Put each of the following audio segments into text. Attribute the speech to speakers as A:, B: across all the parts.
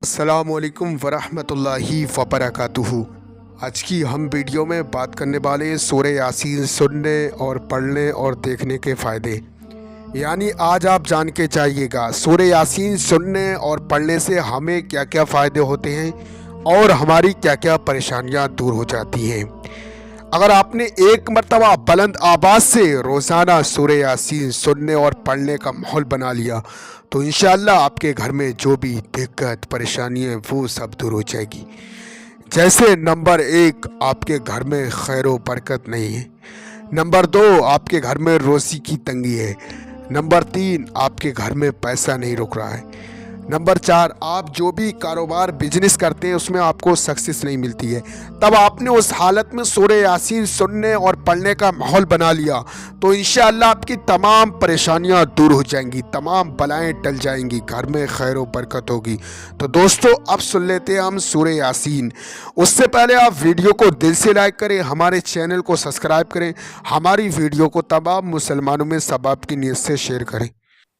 A: अस्सलामुअलैकुम वरहमतुल्लाहि वबरकातुहू। आज की हम वीडियो में बात करने वाले सूरह यासीन सुनने और पढ़ने और देखने के फ़ायदे। यानी आज आप जान के जाइएगा सूरह यासीन सुनने और पढ़ने से हमें क्या क्या फ़ायदे होते हैं और हमारी क्या क्या परेशानियां दूर हो जाती हैं। अगर आपने एक मर्तबा बुलंद आवाज़ से रोज़ाना सूरह यासीन सुनने और पढ़ने का माहौल बना लिया तो इंशाअल्लाह आपके घर में जो भी दिक्कत परेशानी है वो सब दूर हो जाएगी। जैसे नंबर एक, आपके घर में खैर व बरकत नहीं है। नंबर दो, आपके घर में रोज़ी की तंगी है। नंबर तीन, आपके घर में पैसा नहीं रुक रहा है। नंबर चार, आप जो भी कारोबार बिजनेस करते हैं उसमें आपको सक्सेस नहीं मिलती है। तब आपने उस हालत में सूरह यासीन सुनने और पढ़ने का माहौल बना लिया तो इंशाअल्लाह आपकी तमाम परेशानियां दूर हो जाएंगी, तमाम बलाएं टल जाएंगी, घर में खैर व बरकत होगी। तो दोस्तों अब सुन लेते हैं हम सूरह यासीन। उससे पहले आप वीडियो को दिल से लाइक करें, हमारे चैनल को सब्सक्राइब करें, हमारी वीडियो को तमाम मुसलमानों में सबाब की नीयत से शेयर करें।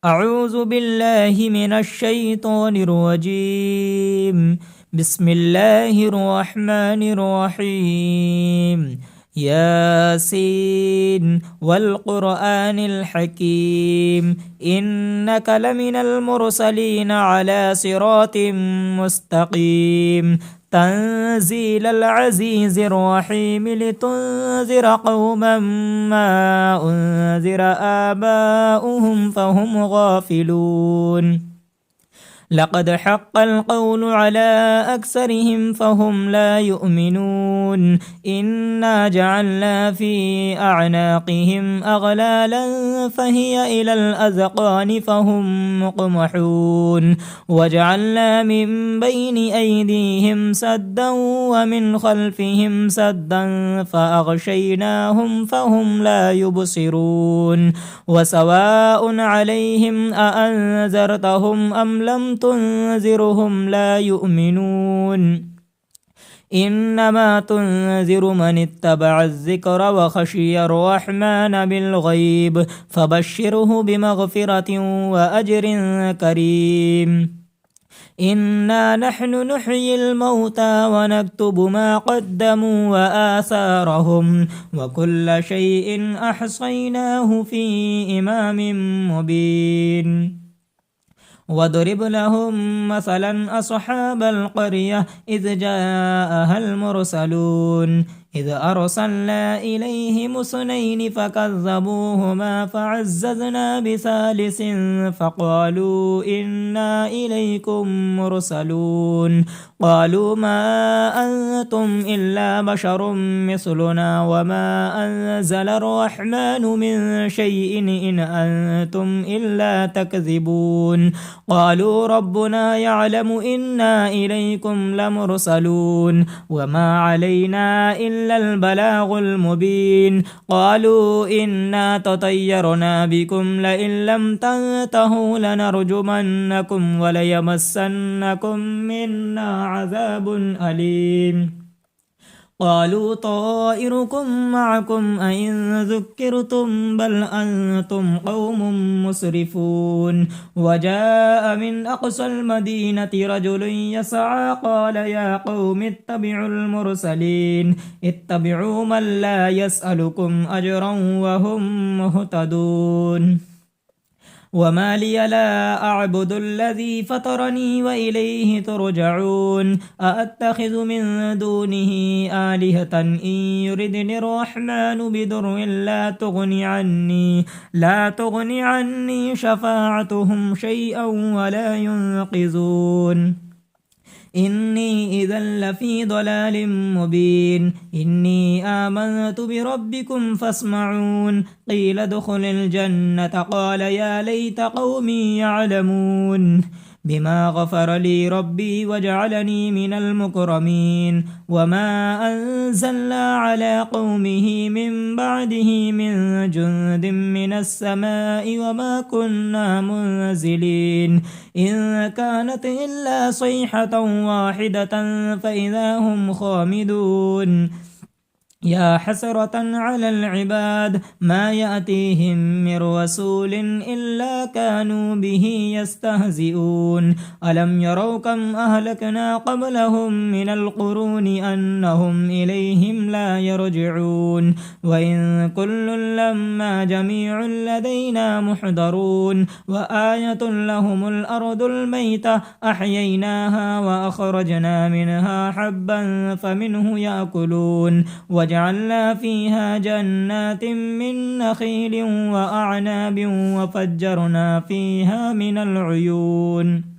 B: अऊज़ु बिल्लाहि मिनश्शैतानिर्रजीम। बिस्मिल्लाहिर्रहमानिर्रहीम। यासीन वल क़ुरआनिल हकीम इन्नका लमिनल मुरसलीन अला सिरातिम मुस्तक़ीम तंज़ीलल अज़ीज़िर रहीम लितुंज़िर क़ौमन मा उन्ज़िर आबाउहुम फ़हुम गाफ़िलून। लक़द हक़्क़ल क़ौलु अला अक्सरिहिम फ़हुम ला युमिनून। इन्ना जअलना फ़ी अअनाक़िहिम अग़लालन फ़हिय इलल अज़क़ानि फ़हुम मुक़महून। वजअलना मिन बैनि अयदीहिम सद्दन व मिन ख़ल्फ़िहिम सद्दन फ़अग़शयनाहुम फ़हुम ला युबसिरून। वसवाउन अलैहिम अअन्ज़रतहुम अम लम तुंज़िरहुम ला युमिनून। इन्नमा तुंज़िरु मन इत्तबअ अज़्ज़िक्र व खशिय अर्रहमान बिलग़ैब फ़बश्शिरहु बिमग़फ़िरतिन व अज्रिन करीम। इन्ना नहनु नुह्यिल मौता व नक्तुबु मा क़द्दमू व आसारहुम व कुल्ल शैइन अहसैनाहु फ़ी इमामिन मुबीन। वदरिब लहुम मसलन अस्हाबल क़रियह इज़ जाअहल मुरसलून। इज़ अरसलना इलैहिम इस्नैनि फ़कज़्ज़बूहुमा फ़अज़्ज़ज़ना बिसालिसिन फ़क़ालू इन्ना इलैकुम मुरसलून। क़ालू मा अंतुम इल्ला बशरुम मिस्लुना वमा अंज़लर रहमानु मिन शैइन इन अंतुम इल्ला तकज़िबून। क़ालू रब्बुना यअलमु इन्ना इलैकुम लमुरसलून वमा अलैना इल्लल बलागुल मुबीन। क़ालू इन्ना ततय्यरना बिकुम लइन लम तंतहू लनरजुमन्नकुम व लयमस्सन्नकुम मिन्ना अज़ाबुन अलीम। क़ालू ताइरुकुम मअकुम अइन ज़ुक्किरतुम बल अंतुम क़ौमुम मुस्रिफून। वजाअ मिन अक़सल मदीनति रजुलुन यसअ क़ाल या क़ौमि इत्तबिउल मुरसलीन इत्तबिउ मन ला यसअलुकुम अजरन व हुम मुहतदून। वमा लिय ला अअबुदु अल्लज़ी फ़तरनी व इलैहि तुरजऊन। अअत्तख़िज़ु मिन दूनिही आलिहतन इन युरिदनि अर्रहमानु बिदुर्रिन ला तुग़नि अन्नी शफ़ाअतुहुम शैअन व ला युनक़िज़ून। इन्नी इज़न लफ़ी ضलालिम मुबीन। इन्नी आमनतु बिरब्बिकुम फ़स्मऊन। क़ील उद्ख़ुलिल जन्नत क़ाल या लैत क़ौमी यअलमून। बिमा ग़फ़र ली रब्बी वजअलनी मिनल मुकरमीन। वमा अंज़लना अला क़ौमिही मिन बअदिही मिन जुन्दिन मिनस समाइ वमा कुन्ना मुनज़िलीन। इन कानत इल्ला सयहतन वाहिदतन फ़इज़ा हुम ख़ामिदून। يا حسرة على العباد ما يأتيهم من رسول إلا كانوا به يستهزئون ألم يروا كم أهلكنا قبلهم من القرون أنهم إليهم لا يرجعون وإن كل لما جميع لدينا محضرون وآية لهم الأرض الميتة أحييناها وأخرجنا منها حبا فمنه يأكلون وجعلنا فيها جنات من نخيل وأعناب وفجرنا فيها من العيون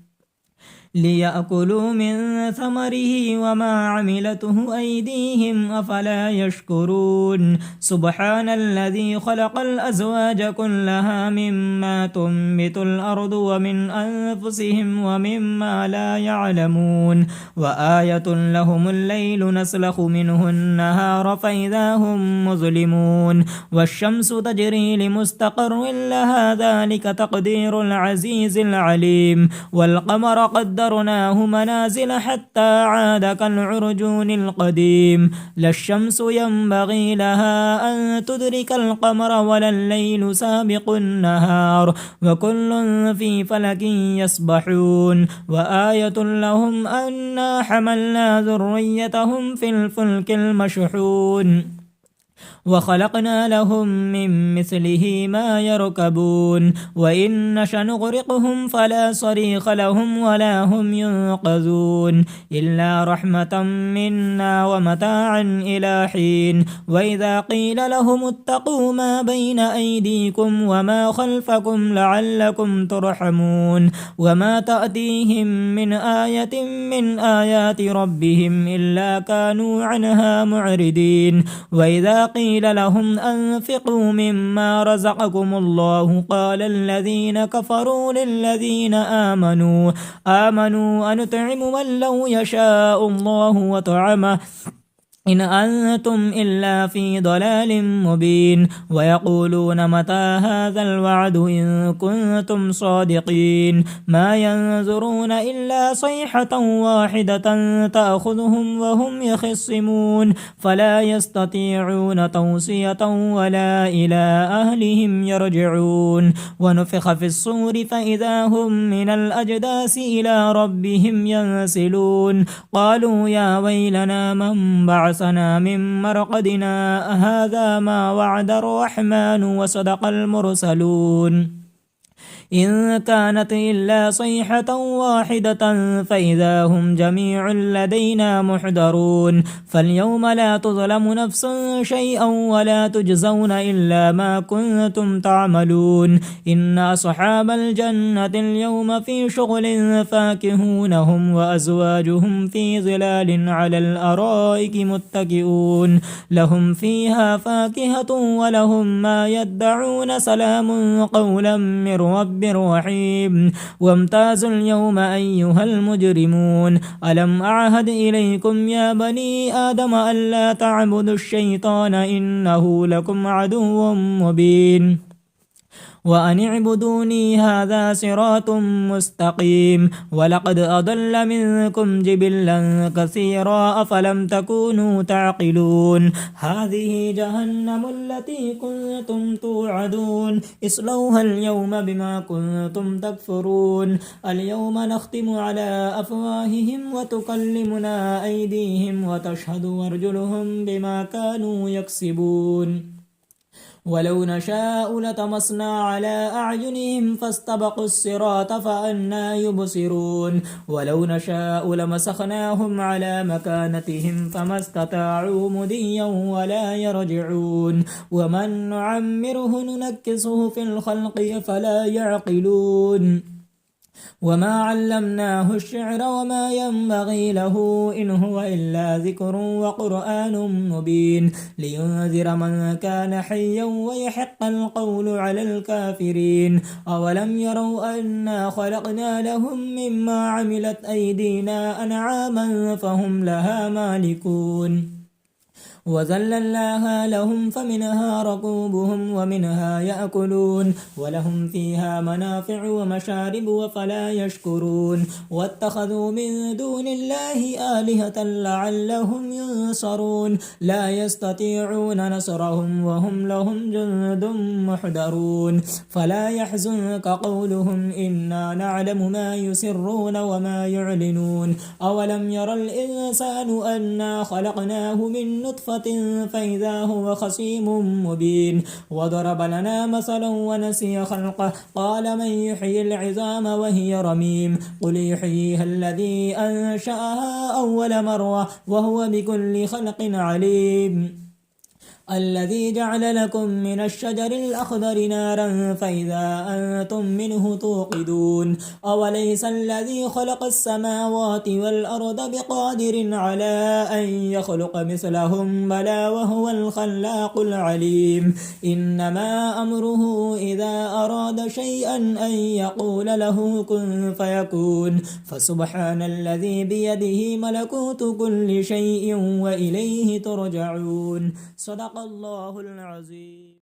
B: ليأكلوا من ثمره وما عملته أيديهم أفلا يشكرون سبحان الذي خلق الأزواج كلها مما تنبت الأرض ومن أنفسهم ومما لا يعلمون وآية لهم الليل نسلخ منه النهار فإذا هم مظلمون والشمس تجري لمستقر لها ذلك تقدير العزيز العليم والقمر قدرناه منازل حتى عاد كالعرجون القديم لا الشمس ينبغي لها أن تدرك القمر ولا الليل سابق النهار وكل في فلك يسبحون وآية لهم أنا حملنا ذريتهم في الفلك المشحون وخلقنا لهم من مثله ما يركبون وإن نشأ نغرقهم فلا صريخ لهم ولا هم ينقذون إلا رحمة منا ومتاعا إلى حين وإذا قيل لهم اتقوا ما بين أيديكم وما خلفكم لعلكم ترحمون وما تأتيهم من آية من آيات ربهم إلا كانوا عنها معرضين وإذا قيل لهم أنفقوا مما رزقكم الله قال الذين كفروا للذين آمنوا أنطعم من لو يشاء الله وطعمه إن أنتم إلا في ضلال مبين ويقولون متى هذا الوعد إن كنتم صادقين ما ينظرون إلا صيحة واحدة تأخذهم وهم يخصمون فلا يستطيعون توصية ولا إلى أهلهم يرجعون ونفخ في الصور فإذا هم من الأجداث إلى ربهم ينسلون قالوا يا ويلنا من بعثنا من مرقدنا هذا ما وعد الرحمن وصدق المرسلون إن كانت إلا صيحة واحدة فإذا هم جميع لدينا محضرون فاليوم لا تظلم نفس شيئا ولا تجزون إلا ما كنتم تعملون إن أصحاب الجنة اليوم في شغل فاكهون هم وأزواجهم في ظلال على الأرائك متكئون لهم فيها فاكهة ولهم ما يدعون سلام قولا من رب رحيم وامتازوا اليوم أيها المجرمون ألم أعهد إليكم يا بني آدم ألا تعبدوا الشيطان إنه لكم عدو مبين وأن اعبدوني هذا صراط مستقيم ولقد أضل منكم جبلا كثيرا أفلم تكونوا تعقلون هذه جهنم التي كنتم توعدون اصلوها اليوم بما كنتم تكفرون اليوم نختم على أفواههم وتكلمنا أيديهم وتشهد أرجلهم بما كانوا يكسبون ولو نشاء لطمسنا على أعينهم فاستبقوا الصراط فأنى يبصرون ولو نشاء لمسخناهم على مكانتهم فما استطاعوا مضيا ولا يرجعون ومن نعمره ننكسه في الخلق فلا يعقلون وما علمناه الشعر وما ينبغي له إن هو إلا ذكر وقرآن مبين لينذر من كان حيا ويحق القول على الكافرين أولم يروا أنا خلقنا لهم مما عملت أيدينا أنعاما فهم لها مالكون وذللناها لهم فمنها ركوبهم ومنها يأكلون ولهم فيها منافع ومشارب وفلا يشكرون واتخذوا من دون الله آلهة لعلهم ينصرون لا يستطيعون نصرهم وهم لهم جند محضرون فلا يحزنك قولهم إنا نعلم ما يسرون وما يعلنون أولم ير الإنسان أنا خلقناه من نطفة فإذا هو خصيم مبين وضرب لنا مثلا ونسي خلقه قال من يحيي العظام وهي رميم قل يحييها الذي أنشأها أول مرة وهو بكل خلق عليم الذي جعل لكم من الشجر الأخضر نارا فإذا أنتم منه توقدون أوليس الذي خلق السماوات والأرض بقادر على أن يخلق مثلهم بلى وهو الخلاق العليم إنما أمره إذا أراد شيئا أن يقول له كن فيكون فسبحان الذي بيده ملكوت كل شيء وإليه ترجعون صدق الله العظيم.